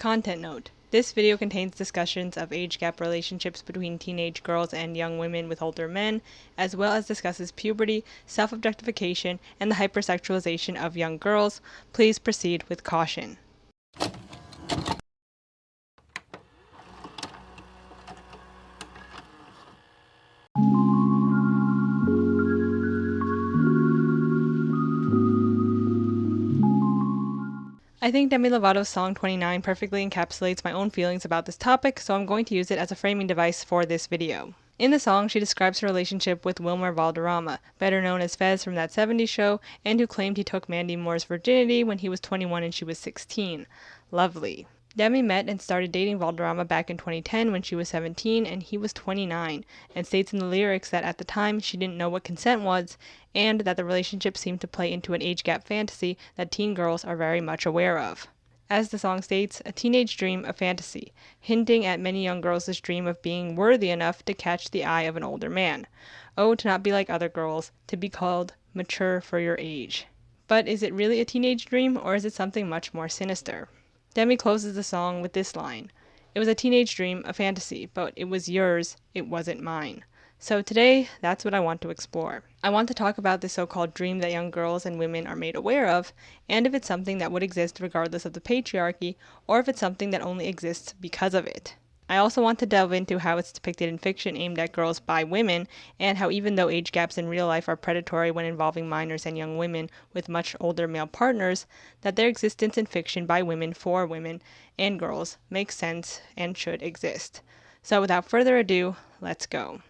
Content note. This video contains discussions of age gap relationships between teenage girls and young women with older men, as well as discusses puberty, self-objectification, and the hypersexualization of young girls. Please proceed with caution. I think Demi Lovato's song 29 perfectly encapsulates my own feelings about this topic, so I'm going to use it as a framing device for this video. In the song, she describes her relationship with Wilmer Valderrama, better known as Fez from That 70s Show, and who claimed he took Mandy Moore's virginity when he was 21 and she was 16. Lovely. Demi met and started dating Valderrama back in 2010 when she was 17 and he was 29, and states in the lyrics that at the time she didn't know what consent was, and that the relationship seemed to play into an age gap fantasy that teen girls are very much aware of. As the song states, a teenage dream, a fantasy, hinting at many young girls' dream of being worthy enough to catch the eye of an older man. Oh, to not be like other girls, to be called mature for your age. But is it really a teenage dream, or is it something much more sinister? Demi closes the song with this line: "It was a teenage dream, a fantasy, but it was yours, it wasn't mine." So today, that's what I want to explore. I want to talk about this so-called dream that young girls and women are made aware of, and if it's something that would exist regardless of the patriarchy, or if it's something that only exists because of it. I also want to delve into how it's depicted in fiction aimed at girls by women, and how even though age gaps in real life are predatory when involving minors and young women with much older male partners, that their existence in fiction by women for women and girls makes sense and should exist. So without further ado, let's go.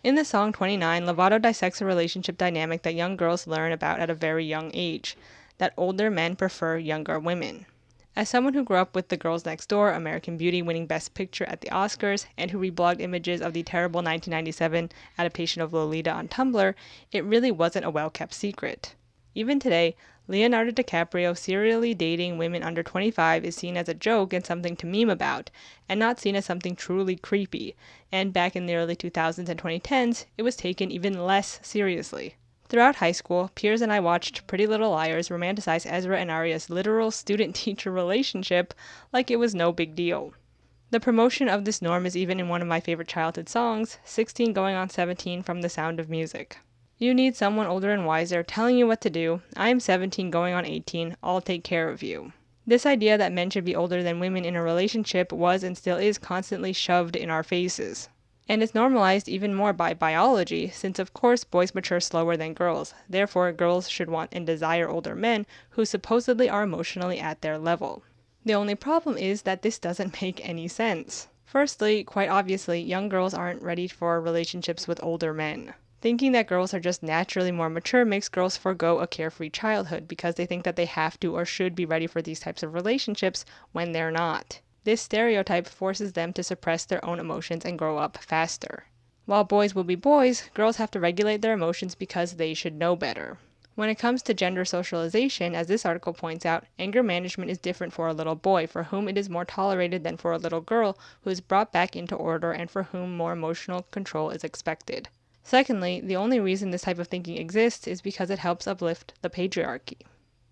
In the song 29, Lovato dissects a relationship dynamic that young girls learn about at a very young age, that older men prefer younger women. As someone who grew up with The Girls Next Door, American Beauty winning Best Picture at the Oscars, and who reblogged images of the terrible 1997 adaptation of Lolita on Tumblr, it really wasn't a well-kept secret. Even today, Leonardo DiCaprio serially dating women under 25 is seen as a joke and something to meme about, and not seen as something truly creepy, and back in the early 2000s and 2010s, it was taken even less seriously. Throughout high school, peers and I watched Pretty Little Liars romanticize Ezra and Aria's literal student-teacher relationship like it was no big deal. The promotion of this norm is even in one of my favorite childhood songs, 16 Going on 17 from The Sound of Music. You need someone older and wiser telling you what to do. I am 17 going on 18, I'll take care of you. This idea that men should be older than women in a relationship was and still is constantly shoved in our faces. And it's normalized even more by biology, since of course boys mature slower than girls, therefore girls should want and desire older men who supposedly are emotionally at their level. The only problem is that this doesn't make any sense. Firstly, quite obviously, young girls aren't ready for relationships with older men. Thinking that girls are just naturally more mature makes girls forego a carefree childhood because they think that they have to or should be ready for these types of relationships when they're not. This stereotype forces them to suppress their own emotions and grow up faster. While boys will be boys, girls have to regulate their emotions because they should know better. When it comes to gender socialization, as this article points out, anger management is different for a little boy, for whom it is more tolerated than for a little girl who is brought back into order and for whom more emotional control is expected. Secondly, the only reason this type of thinking exists is because it helps uplift the patriarchy.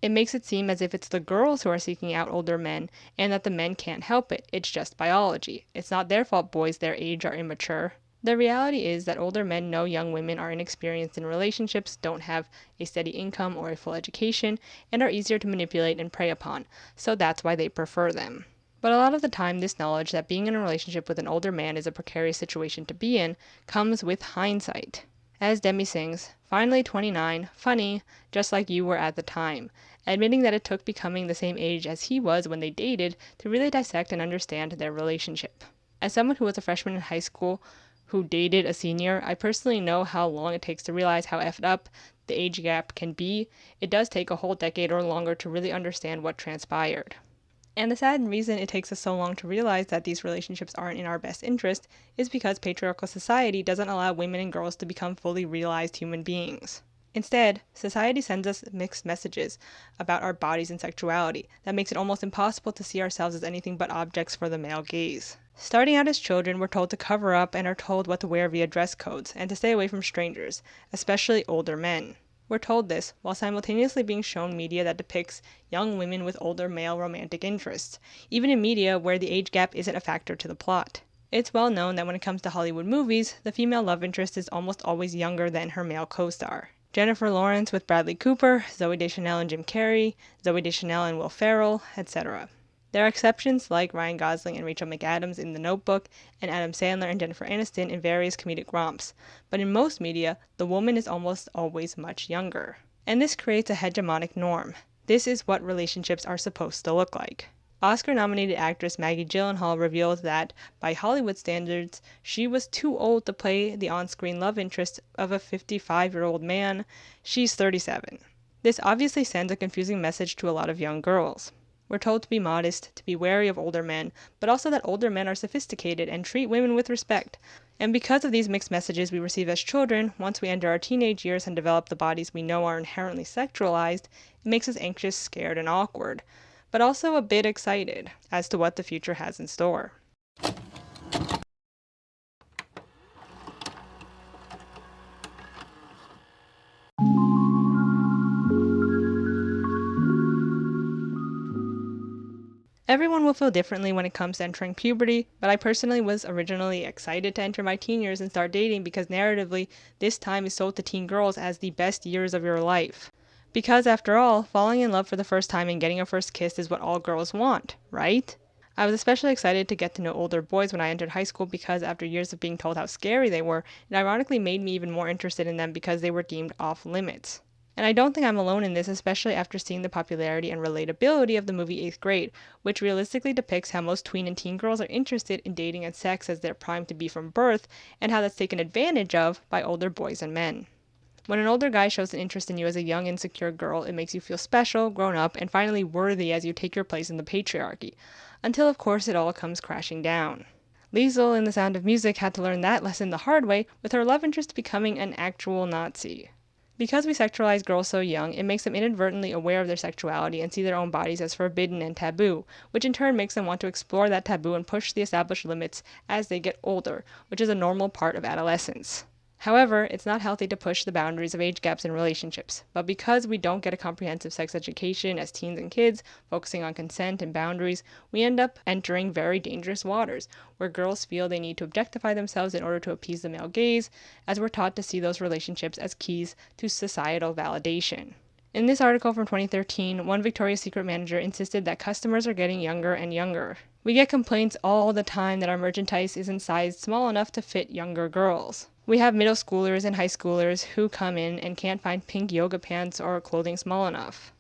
It makes it seem as if it's the girls who are seeking out older men, and that the men can't help it, it's just biology. It's not their fault boys their age are immature. The reality is that older men know young women are inexperienced in relationships, don't have a steady income or a full education, and are easier to manipulate and prey upon, so that's why they prefer them. But a lot of the time, this knowledge that being in a relationship with an older man is a precarious situation to be in comes with hindsight. As Demi sings, "Finally 29, funny, just like you were at the time," admitting that it took becoming the same age as he was when they dated to really dissect and understand their relationship. As someone who was a freshman in high school who dated a senior, I personally know how long it takes to realize how effed up the age gap can be. It does take a whole decade or longer to really understand what transpired. And the sad reason it takes us so long to realize that these relationships aren't in our best interest is because patriarchal society doesn't allow women and girls to become fully realized human beings. Instead, society sends us mixed messages about our bodies and sexuality that makes it almost impossible to see ourselves as anything but objects for the male gaze. Starting out as children, we're told to cover up and are told what to wear via dress codes and to stay away from strangers, especially older men. We're told this while simultaneously being shown media that depicts young women with older male romantic interests, even in media where the age gap isn't a factor to the plot. It's well known that when it comes to Hollywood movies, the female love interest is almost always younger than her male co-star. Jennifer Lawrence with Bradley Cooper, Zooey Deschanel and Jim Carrey, Zooey Deschanel and Will Ferrell, etc. There are exceptions like Ryan Gosling and Rachel McAdams in The Notebook, and Adam Sandler and Jennifer Aniston in various comedic romps, but in most media, the woman is almost always much younger. And this creates a hegemonic norm. This is what relationships are supposed to look like. Oscar-nominated actress Maggie Gyllenhaal revealed that, by Hollywood standards, she was too old to play the on-screen love interest of a 55-year-old man. She's 37. This obviously sends a confusing message to a lot of young girls. We're told to be modest, to be wary of older men, but also that older men are sophisticated and treat women with respect. And because of these mixed messages we receive as children, once we enter our teenage years and develop the bodies we know are inherently sexualized, it makes us anxious, scared, and awkward, but also a bit excited as to what the future has in store. Everyone will feel differently when it comes to entering puberty, but I personally was originally excited to enter my teen years and start dating because narratively, this time is sold to teen girls as the best years of your life. Because after all, falling in love for the first time and getting a first kiss is what all girls want, right? I was especially excited to get to know older boys when I entered high school because after years of being told how scary they were, it ironically made me even more interested in them because they were deemed off limits. And I don't think I'm alone in this, especially after seeing the popularity and relatability of the movie 8th Grade, which realistically depicts how most tween and teen girls are interested in dating and sex as they're primed to be from birth, and how that's taken advantage of by older boys and men. When an older guy shows an interest in you as a young, insecure girl, it makes you feel special, grown up, and finally worthy as you take your place in the patriarchy. Until, of course, it all comes crashing down. Liesl in The Sound of Music had to learn that lesson the hard way, with her love interest becoming an actual Nazi. Because we sexualize girls so young, it makes them inadvertently aware of their sexuality and see their own bodies as forbidden and taboo, which in turn makes them want to explore that taboo and push the established limits as they get older, which is a normal part of adolescence. However, it's not healthy to push the boundaries of age gaps in relationships, but because we don't get a comprehensive sex education as teens and kids, focusing on consent and boundaries, we end up entering very dangerous waters, where girls feel they need to objectify themselves in order to appease the male gaze, as we're taught to see those relationships as keys to societal validation. In this article from 2013, one Victoria's Secret manager insisted that customers are getting younger and younger. We get complaints all the time that our merchandise isn't sized small enough to fit younger girls. We have middle schoolers and high schoolers who come in and can't find pink yoga pants or clothing small enough.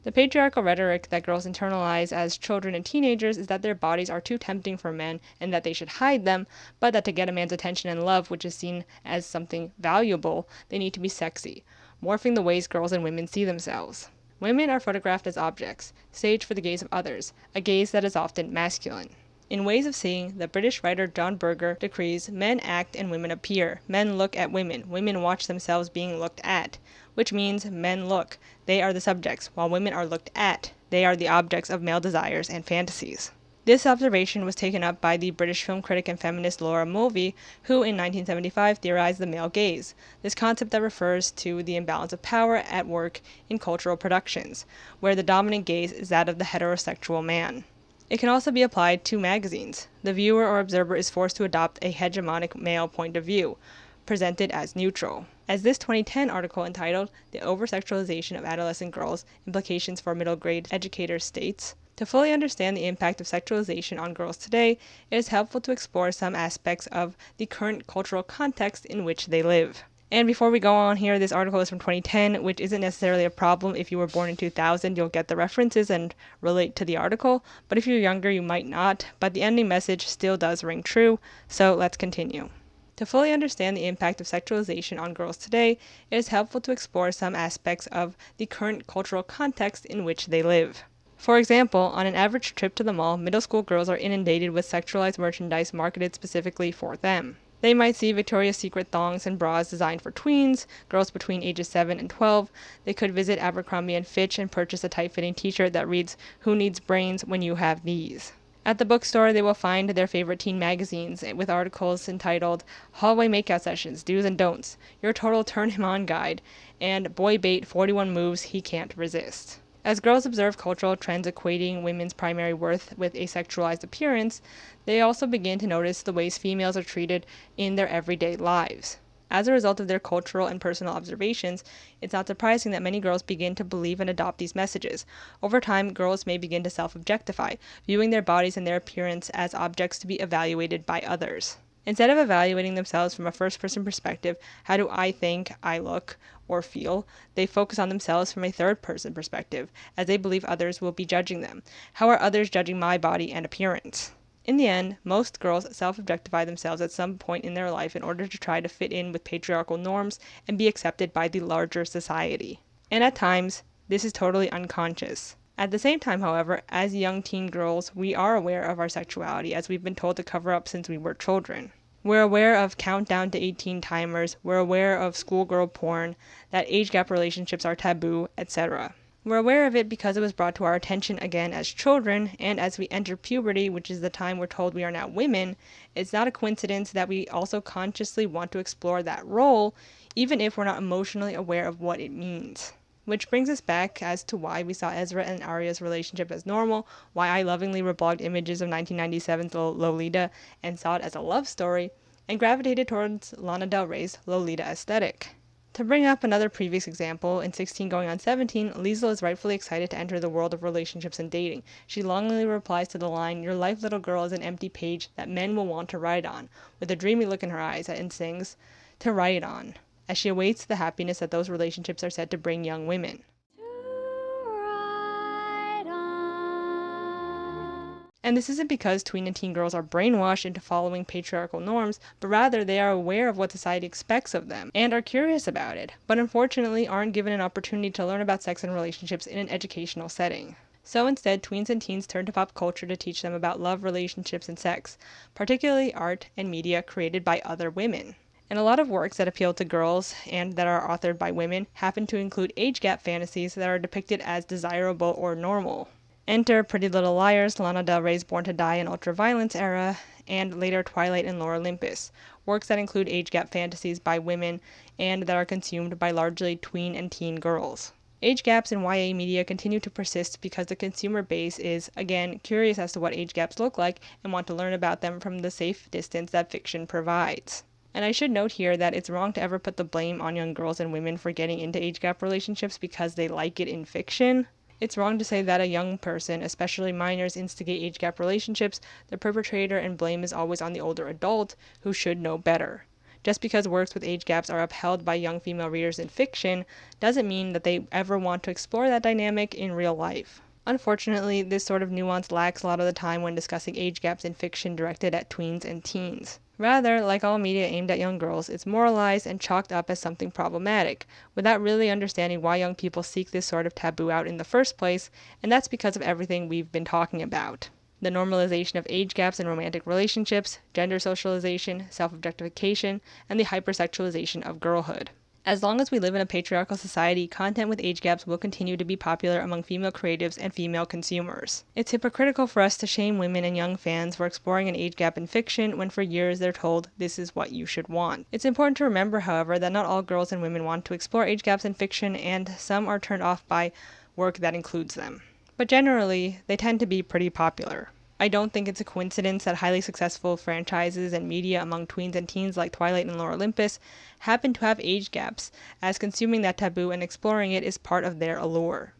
The patriarchal rhetoric that girls internalize as children and teenagers is that their bodies are too tempting for men and that they should hide them, but that to get a man's attention and love, which is seen as something valuable, they need to be sexy, morphing the ways girls and women see themselves. Women are photographed as objects, staged for the gaze of others, a gaze that is often masculine. In Ways of Seeing, the British writer John Berger decrees men act and women appear. Men look at women. Women watch themselves being looked at. Which means men look. They are the subjects, while women are looked at. They are the objects of male desires and fantasies. This observation was taken up by the British film critic and feminist Lore Olympus, who in 1975 theorized the male gaze, this concept that refers to the imbalance of power at work in cultural productions, where the dominant gaze is that of the heterosexual man. It can also be applied to magazines. The viewer or observer is forced to adopt a hegemonic male point of view, presented as neutral. As this 2010 article entitled The Oversexualization of Adolescent Girls, Implications for Middle Grade Educators states, to fully understand the impact of sexualization on girls today, it is helpful to explore some aspects of the current cultural context in which they live. And before we go on here, this article is from 2010, which isn't necessarily a problem. If you were born in 2000, you'll get the references and relate to the article. But if you're younger, you might not. But the ending message still does ring true. So let's continue. To fully understand the impact of sexualization on girls today, it is helpful to explore some aspects of the current cultural context in which they live. For example, on an average trip to the mall, middle school girls are inundated with sexualized merchandise marketed specifically for them. They might see Victoria's Secret thongs and bras designed for tweens, girls between ages 7 and 12. They could visit Abercrombie & Fitch and purchase a tight-fitting t-shirt that reads, "Who needs brains when you have these?" At the bookstore, they will find their favorite teen magazines with articles entitled Hallway Makeout Sessions, Do's and Don'ts, Your Total Turn Him On Guide, and Boy Bait 41 Moves He Can't Resist. As girls observe cultural trends equating women's primary worth with a sexualized appearance, they also begin to notice the ways females are treated in their everyday lives. As a result of their cultural and personal observations, it's not surprising that many girls begin to believe and adopt these messages. Over time, girls may begin to self-objectify, viewing their bodies and their appearance as objects to be evaluated by others. Instead of evaluating themselves from a first-person perspective, how do I think I look or feel, they focus on themselves from a third-person perspective, as they believe others will be judging them. How are others judging my body and appearance? In the end, most girls self-objectify themselves at some point in their life in order to try to fit in with patriarchal norms and be accepted by the larger society. And at times, this is totally unconscious. At the same time, however, as young teen girls, we are aware of our sexuality as we've been told to cover up since we were children. We're aware of countdown to 18 timers, we're aware of schoolgirl porn, that age gap relationships are taboo, etc. We're aware of it because it was brought to our attention again as children, and as we enter puberty, which is the time we're told we are now women, it's not a coincidence that we also consciously want to explore that role, even if we're not emotionally aware of what it means. Which brings us back as to why we saw Ezra and Aria's relationship as normal, why I lovingly reblogged images of 1997's Lolita and saw it as a love story, and gravitated towards Lana Del Rey's Lolita aesthetic. To bring up another previous example, in 16 going on 17, Liesl is rightfully excited to enter the world of relationships and dating. She longingly replies to the line, "Your life, little girl, is an empty page that men will want to write on," with a dreamy look in her eyes, and sings, "To write on," as she awaits the happiness that those relationships are said to bring young women. And this isn't because tween and teen girls are brainwashed into following patriarchal norms, but rather they are aware of what society expects of them, and are curious about it, but unfortunately aren't given an opportunity to learn about sex and relationships in an educational setting. So instead, tweens and teens turn to pop culture to teach them about love, relationships, and sex, particularly art and media created by other women. And a lot of works that appeal to girls and that are authored by women happen to include age gap fantasies that are depicted as desirable or normal. Enter Pretty Little Liars, Lana Del Rey's Born to Die and Ultraviolence era, and later Twilight and Lore Olympus, works that include age gap fantasies by women and that are consumed by largely tween and teen girls. Age gaps in YA media continue to persist because the consumer base is, again, curious as to what age gaps look like and want to learn about them from the safe distance that fiction provides. And I should note here that it's wrong to ever put the blame on young girls and women for getting into age gap relationships because they like it in fiction. It's wrong to say that a young person, especially minors, instigate age gap relationships. The perpetrator and blame is always on the older adult, who should know better. Just because works with age gaps are upheld by young female readers in fiction doesn't mean that they ever want to explore that dynamic in real life. Unfortunately, this sort of nuance lacks a lot of the time when discussing age gaps in fiction directed at tweens and teens. Rather, like all media aimed at young girls, it's moralized and chalked up as something problematic, without really understanding why young people seek this sort of taboo out in the first place, and that's because of everything we've been talking about. The normalization of age gaps in romantic relationships, gender socialization, self-objectification, and the hypersexualization of girlhood. As long as we live in a patriarchal society, content with age gaps will continue to be popular among female creatives and female consumers. It's hypocritical for us to shame women and young fans for exploring an age gap in fiction when for years they're told this is what you should want. It's important to remember, however, that not all girls and women want to explore age gaps in fiction, and some are turned off by work that includes them. But generally, they tend to be pretty popular. I don't think it's a coincidence that highly successful franchises and media among tweens and teens like Twilight and Lore Olympus happen to have age gaps, as consuming that taboo and exploring it is part of their allure.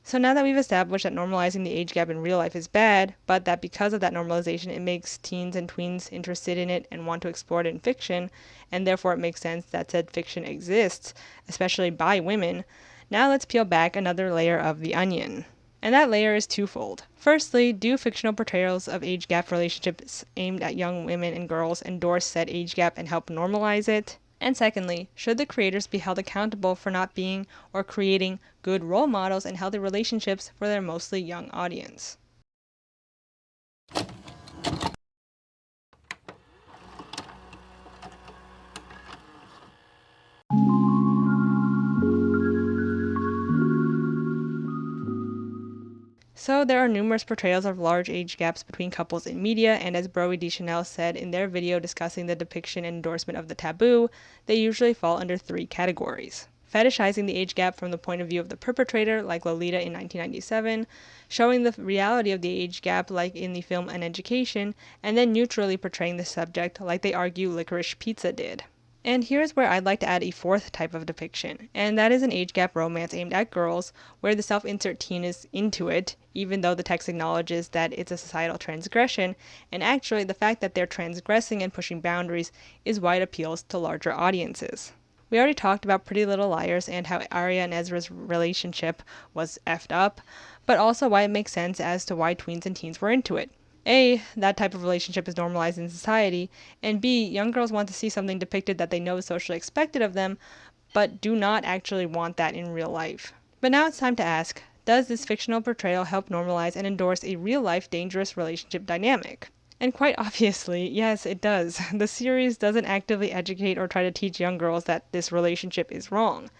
So now that we've established that normalizing the age gap in real life is bad, but that because of that normalization it makes teens and tweens interested in it and want to explore it in fiction, and therefore it makes sense that said fiction exists, especially by women, now let's peel back another layer of the onion. And that layer is twofold. Firstly, do fictional portrayals of age gap relationships aimed at young women and girls endorse said age gap and help normalize it? And secondly, should the creators be held accountable for not being or creating good role models and healthy relationships for their mostly young audience? So there are numerous portrayals of large age gaps between couples in media, and as Broe Deschanel said in their video discussing the depiction and endorsement of the taboo, they usually fall under 3 categories. Fetishizing the age gap from the point of view of the perpetrator, like Lolita in 1997, showing the reality of the age gap, like in the film An Education, and then neutrally portraying the subject, like they argue Licorice Pizza did. And here's where I'd like to add a 4th type of depiction, and that is an age gap romance aimed at girls, where the self-insert teen is into it, even though the text acknowledges that it's a societal transgression, and actually the fact that they're transgressing and pushing boundaries is why it appeals to larger audiences. We already talked about Pretty Little Liars and how Aria and Ezra's relationship was effed up, but also why it makes sense as to why tweens and teens were into it. A, that type of relationship is normalized in society, and B, young girls want to see something depicted that they know is socially expected of them, but do not actually want that in real life. But now it's time to ask, does this fictional portrayal help normalize and endorse a real-life dangerous relationship dynamic? And quite obviously, yes, it does. The series doesn't actively educate or try to teach young girls that this relationship is wrong.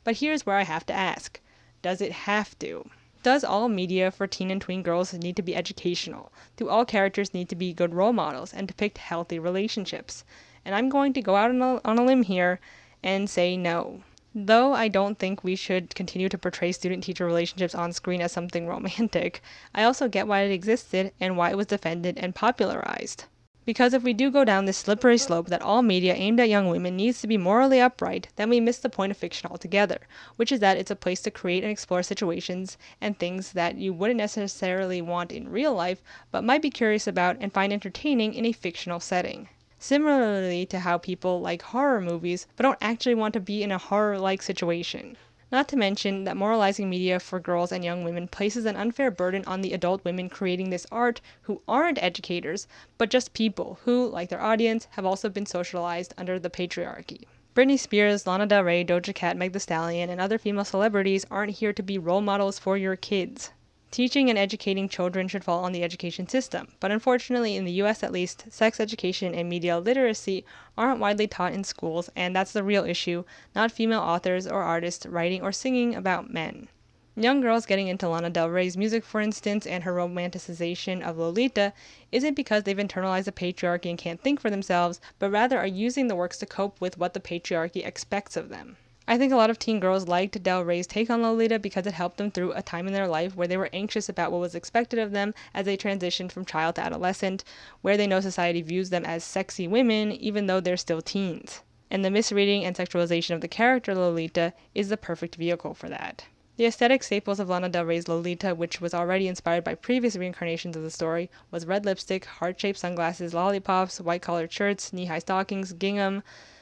But here's where I have to ask, does it have to? Does all media for teen and tween girls need to be educational? Do all characters need to be good role models and depict healthy relationships? And I'm going to go out on a limb here and say no. Though I don't think we should continue to portray student-teacher relationships on screen as something romantic, I also get why it existed and why it was defended and popularized. Because if we do go down this slippery slope that all media aimed at young women needs to be morally upright, then we miss the point of fiction altogether, which is that it's a place to create and explore situations and things that you wouldn't necessarily want in real life, but might be curious about and find entertaining in a fictional setting. Similarly to how people like horror movies, but don't actually want to be in a horror-like situation. Not to mention that moralizing media for girls and young women places an unfair burden on the adult women creating this art who aren't educators, but just people who, like their audience, have also been socialized under the patriarchy. Britney Spears, Lana Del Rey, Doja Cat, Meg Thee Stallion, and other female celebrities aren't here to be role models for your kids. Teaching and educating children should fall on the education system, but unfortunately in the US at least, sex education and media literacy aren't widely taught in schools, and that's the real issue, not female authors or artists writing or singing about men. Young girls getting into Lana Del Rey's music, for instance, and her romanticization of Lolita isn't because they've internalized the patriarchy and can't think for themselves, but rather are using the works to cope with what the patriarchy expects of them. I think a lot of teen girls liked Del Rey's take on Lolita because it helped them through a time in their life where they were anxious about what was expected of them as they transitioned from child to adolescent, where they know society views them as sexy women even though they're still teens. And the misreading and sexualization of the character Lolita is the perfect vehicle for that. The aesthetic staples of Lana Del Rey's Lolita, which was already inspired by previous reincarnations of the story, was red lipstick, heart-shaped sunglasses, lollipops, white-collared shirts, knee-high stockings, gingham,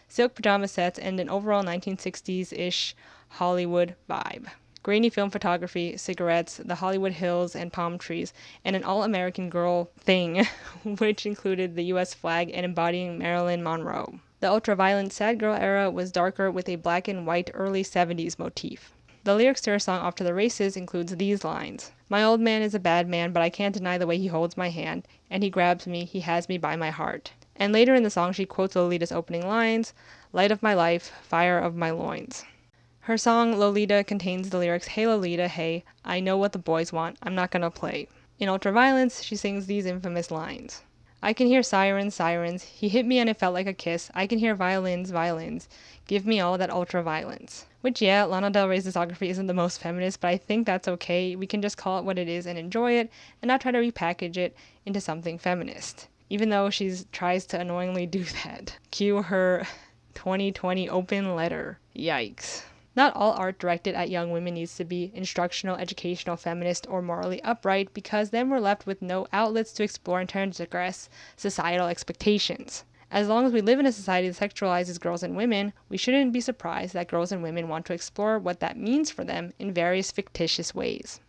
silk pajama sets, and an overall 1960s-ish Hollywood vibe. Grainy film photography, cigarettes, the Hollywood hills and palm trees, and an all-American girl thing, which included the US flag and embodying Marilyn Monroe. The ultra-violent sad girl era was darker with a black and white early 70s motif. The lyrics to her song Off to the Races includes these lines. My old man is a bad man, but I can't deny the way he holds my hand, and he grabs me, he has me by my heart. And later in the song she quotes Lolita's opening lines, light of my life, fire of my loins. Her song Lolita contains the lyrics, hey Lolita, hey, I know what the boys want, I'm not gonna play. In Ultraviolence, she sings these infamous lines. I can hear sirens, sirens, he hit me and it felt like a kiss, I can hear violins, violins, give me all that ultra-violence. Which yeah, Lana Del Rey's discography isn't the most feminist, but I think that's okay, we can just call it what it is and enjoy it, and not try to repackage it into something feminist. Even though she tries to annoyingly do that. Cue her 2020 open letter. Yikes. Not all art directed at young women needs to be instructional, educational, feminist, or morally upright, because then we're left with no outlets to explore and transgress societal expectations. As long as we live in a society that sexualizes girls and women, we shouldn't be surprised that girls and women want to explore what that means for them in various fictitious ways.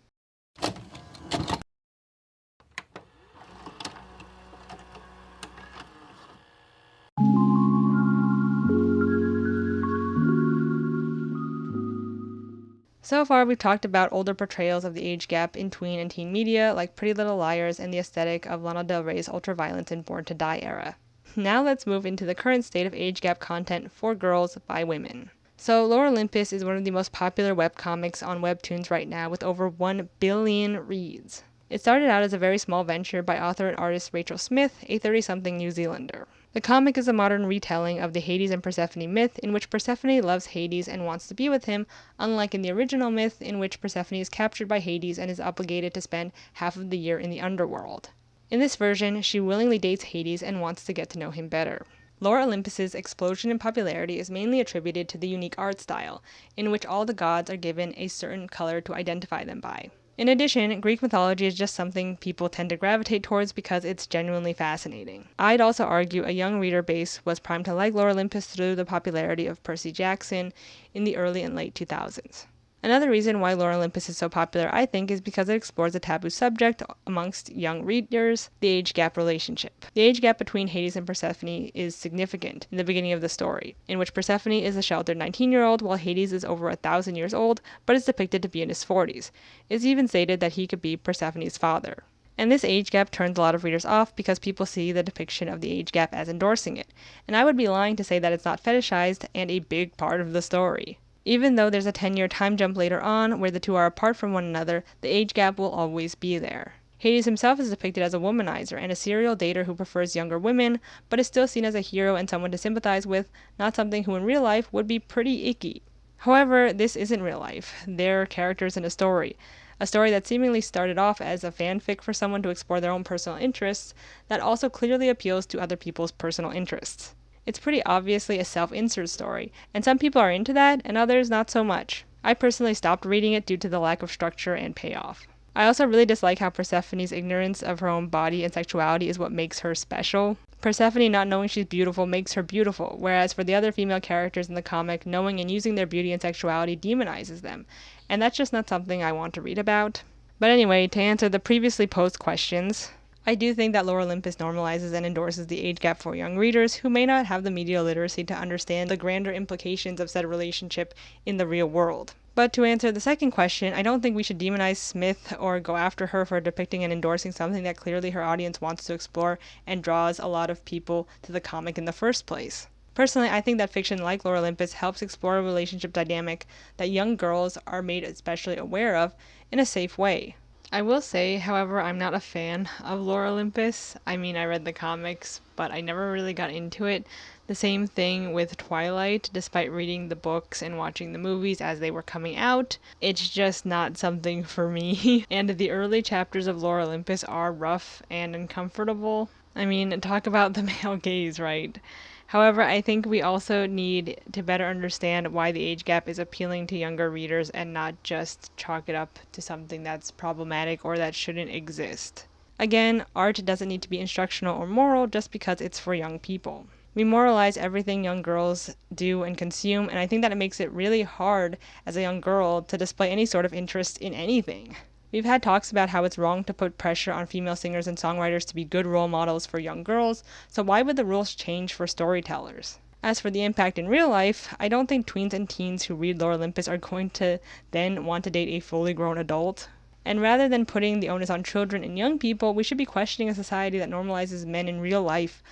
So far, we've talked about older portrayals of the age gap in tween and teen media, like Pretty Little Liars and the aesthetic of Lana Del Rey's ultraviolence and Born to Die era. Now let's move into the current state of age gap content for girls by women. So Lore Olympus is one of the most popular webcomics on Webtoons right now with over 1 billion reads. It started out as a very small venture by author and artist Rachel Smith, a 30-something New Zealander. The comic is a modern retelling of the Hades and Persephone myth, in which Persephone loves Hades and wants to be with him, unlike in the original myth, in which Persephone is captured by Hades and is obligated to spend half of the year in the underworld. In this version, she willingly dates Hades and wants to get to know him better. Lore Olympus's explosion in popularity is mainly attributed to the unique art style, in which all the gods are given a certain color to identify them by. In addition, Greek mythology is just something people tend to gravitate towards because it's genuinely fascinating. I'd also argue a young reader base was primed to like Lore Olympus through the popularity of Percy Jackson in the early and late 2000s. Another reason why Lore Olympus is so popular, I think, is because it explores a taboo subject amongst young readers, the age gap relationship. The age gap between Hades and Persephone is significant in the beginning of the story, in which Persephone is a sheltered 19-year-old while Hades is over 1,000 years old, but is depicted to be in his 40s. It's even stated that he could be Persephone's father. And this age gap turns a lot of readers off because people see the depiction of the age gap as endorsing it, and I would be lying to say that it's not fetishized and a big part of the story. Even though there's a 10-year time jump later on where the two are apart from one another, the age gap will always be there. Hades himself is depicted as a womanizer and a serial dater who prefers younger women, but is still seen as a hero and someone to sympathize with, not something who in real life would be pretty icky. However, this isn't real life. They're characters in a story that seemingly started off as a fanfic for someone to explore their own personal interests, that also clearly appeals to other people's personal interests. It's pretty obviously a self-insert story, and some people are into that, and others not so much. I personally stopped reading it due to the lack of structure and payoff. I also really dislike how Persephone's ignorance of her own body and sexuality is what makes her special. Persephone not knowing she's beautiful makes her beautiful, whereas for the other female characters in the comic, knowing and using their beauty and sexuality demonizes them, and that's just not something I want to read about. But anyway, to answer the previously posed questions, I do think that Lore Olympus normalizes and endorses the age gap for young readers who may not have the media literacy to understand the grander implications of said relationship in the real world. But to answer the second question, I don't think we should demonize Smith or go after her for depicting and endorsing something that clearly her audience wants to explore and draws a lot of people to the comic in the first place. Personally, I think that fiction like Lore Olympus helps explore a relationship dynamic that young girls are made especially aware of in a safe way. I will say, however, I'm not a fan of Lore Olympus. I mean, I read the comics, but I never really got into it. The same thing with Twilight, despite reading the books and watching the movies as they were coming out. It's just not something for me. And the early chapters of Lore Olympus are rough and uncomfortable. I mean, talk about the male gaze, right? However, I think we also need to better understand why the age gap is appealing to younger readers and not just chalk it up to something that's problematic or that shouldn't exist. Again, art doesn't need to be instructional or moral just because it's for young people. We moralize everything young girls do and consume, and I think that it makes it really hard as a young girl to display any sort of interest in anything. We've had talks about how it's wrong to put pressure on female singers and songwriters to be good role models for young girls, so why would the rules change for storytellers? As for the impact in real life, I don't think tweens and teens who read Lore Olympus are going to then want to date a fully grown adult. And rather than putting the onus on children and young people, we should be questioning a society that normalizes men in real life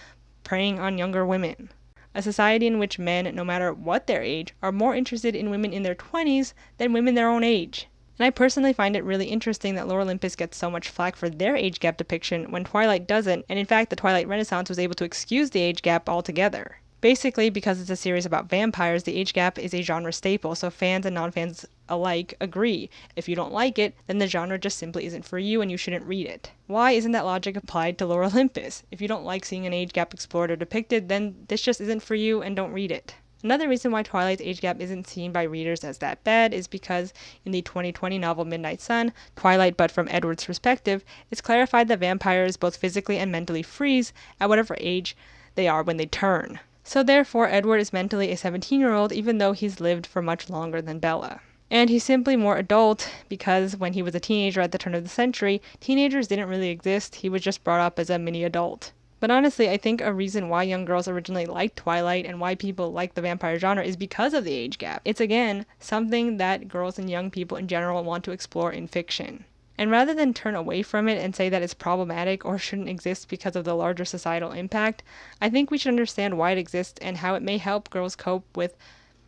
preying on younger women. A society in which men, no matter what their age, are more interested in women in their 20s than women their own age. And I personally find it really interesting that Lore Olympus gets so much flack for their age gap depiction when Twilight doesn't, and in fact the Twilight Renaissance was able to excuse the age gap altogether. Basically, because it's a series about vampires, the age gap is a genre staple, so fans and non-fans alike agree. If you don't like it, then the genre just simply isn't for you and you shouldn't read it. Why isn't that logic applied to Lore Olympus? If you don't like seeing an age gap explored or depicted, then this just isn't for you and don't read it. Another reason why Twilight's age gap isn't seen by readers as that bad is because in the 2020 novel Midnight Sun, Twilight, but from Edward's perspective, it's clarified that vampires both physically and mentally freeze at whatever age they are when they turn. So therefore, Edward is mentally a 17-year-old even though he's lived for much longer than Bella. And he's simply more adult because when he was a teenager at the turn of the century, teenagers didn't really exist, he was just brought up as a mini-adult. But honestly, I think a reason why young girls originally liked Twilight and why people like the vampire genre is because of the age gap. It's again, something that girls and young people in general want to explore in fiction. And rather than turn away from it and say that it's problematic or shouldn't exist because of the larger societal impact, I think we should understand why it exists and how it may help girls cope with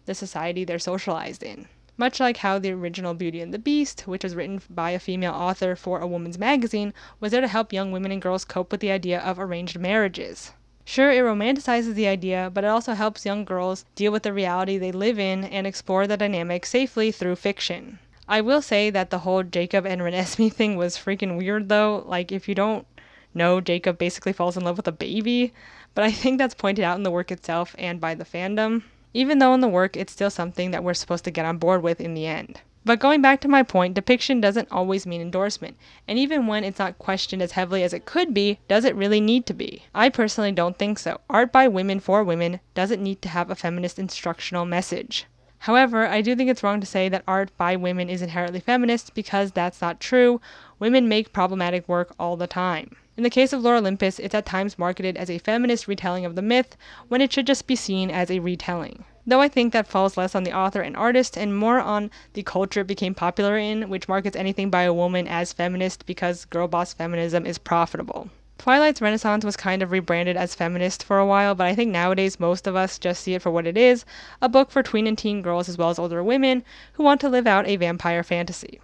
the society they're socialized in. Much like how the original Beauty and the Beast, which was written by a female author for a woman's magazine, was there to help young women and girls cope with the idea of arranged marriages. Sure, it romanticizes the idea, but it also helps young girls deal with the reality they live in and explore the dynamic safely through fiction. I will say that the whole Jacob and Renesmee thing was freaking weird though. Like, if you don't know, Jacob basically falls in love with a baby, but I think that's pointed out in the work itself and by the fandom. Even though in the work it's still something that we're supposed to get on board with in the end. But going back to my point, depiction doesn't always mean endorsement, and even when it's not questioned as heavily as it could be, does it really need to be? I personally don't think so. Art by women for women doesn't need to have a feminist instructional message. However, I do think it's wrong to say that art by women is inherently feminist, because that's not true. Women make problematic work all the time. In the case of Lore Olympus, it's at times marketed as a feminist retelling of the myth, when it should just be seen as a retelling. Though I think that falls less on the author and artist and more on the culture it became popular in, which markets anything by a woman as feminist because girl boss feminism is profitable. Twilight's Renaissance was kind of rebranded as feminist for a while, but I think nowadays most of us just see it for what it is, a book for tween and teen girls as well as older women who want to live out a vampire fantasy.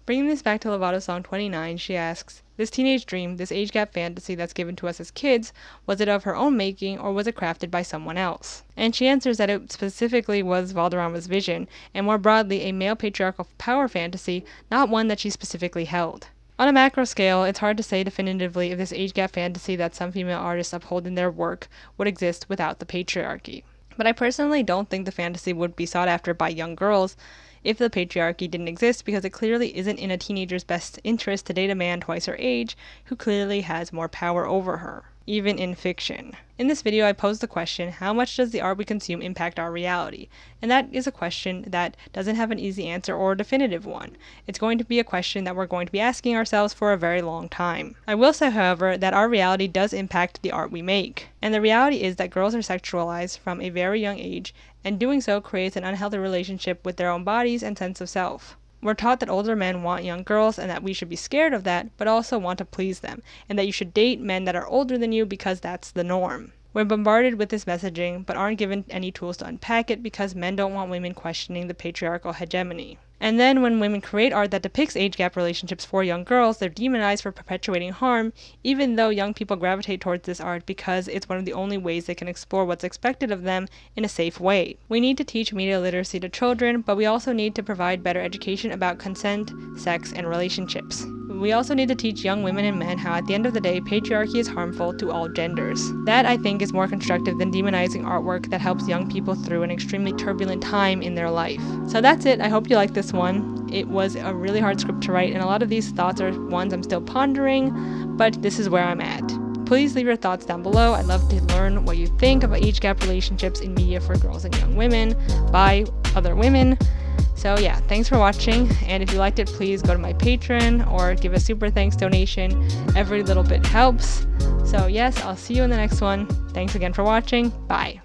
Bringing this back to Lovato's song 29, she asks, this teenage dream, this age gap fantasy that's given to us as kids, was it of her own making or was it crafted by someone else? And she answers that it specifically was Valderrama's vision, and more broadly a male patriarchal power fantasy, not one that she specifically held. On a macro scale, it's hard to say definitively if this age gap fantasy that some female artists uphold in their work would exist without the patriarchy. But I personally don't think the fantasy would be sought after by young girls if the patriarchy didn't exist, because it clearly isn't in a teenager's best interest to date a man twice her age who clearly has more power over her, even in fiction. In this video, I posed the question, how much does the art we consume impact our reality? And that is a question that doesn't have an easy answer or a definitive one. It's going to be a question that we're going to be asking ourselves for a very long time. I will say, however, that our reality does impact the art we make. And the reality is that girls are sexualized from a very young age, and doing so creates an unhealthy relationship with their own bodies and sense of self. We're taught that older men want young girls and that we should be scared of that, but also want to please them, and that you should date men that are older than you because that's the norm. We're bombarded with this messaging, but aren't given any tools to unpack it because men don't want women questioning the patriarchal hegemony. And then when women create art that depicts age gap relationships for young girls, they're demonized for perpetuating harm, even though young people gravitate towards this art because it's one of the only ways they can explore what's expected of them in a safe way. We need to teach media literacy to children, but we also need to provide better education about consent, sex, and relationships. We also need to teach young women and men how at the end of the day, patriarchy is harmful to all genders. That, I think, is more constructive than demonizing artwork that helps young people through an extremely turbulent time in their life. So that's it. I hope you liked this one. It was a really hard script to write, and a lot of these thoughts are ones I'm still pondering, but this is where I'm at. Please leave your thoughts down below. I'd love to learn what you think about age gap relationships in media for girls and young women by other women. So yeah, thanks for watching, and if you liked it, please go to my Patreon or give a super thanks donation. Every little bit helps. So yes, I'll see you in the next one. Thanks again for watching. Bye.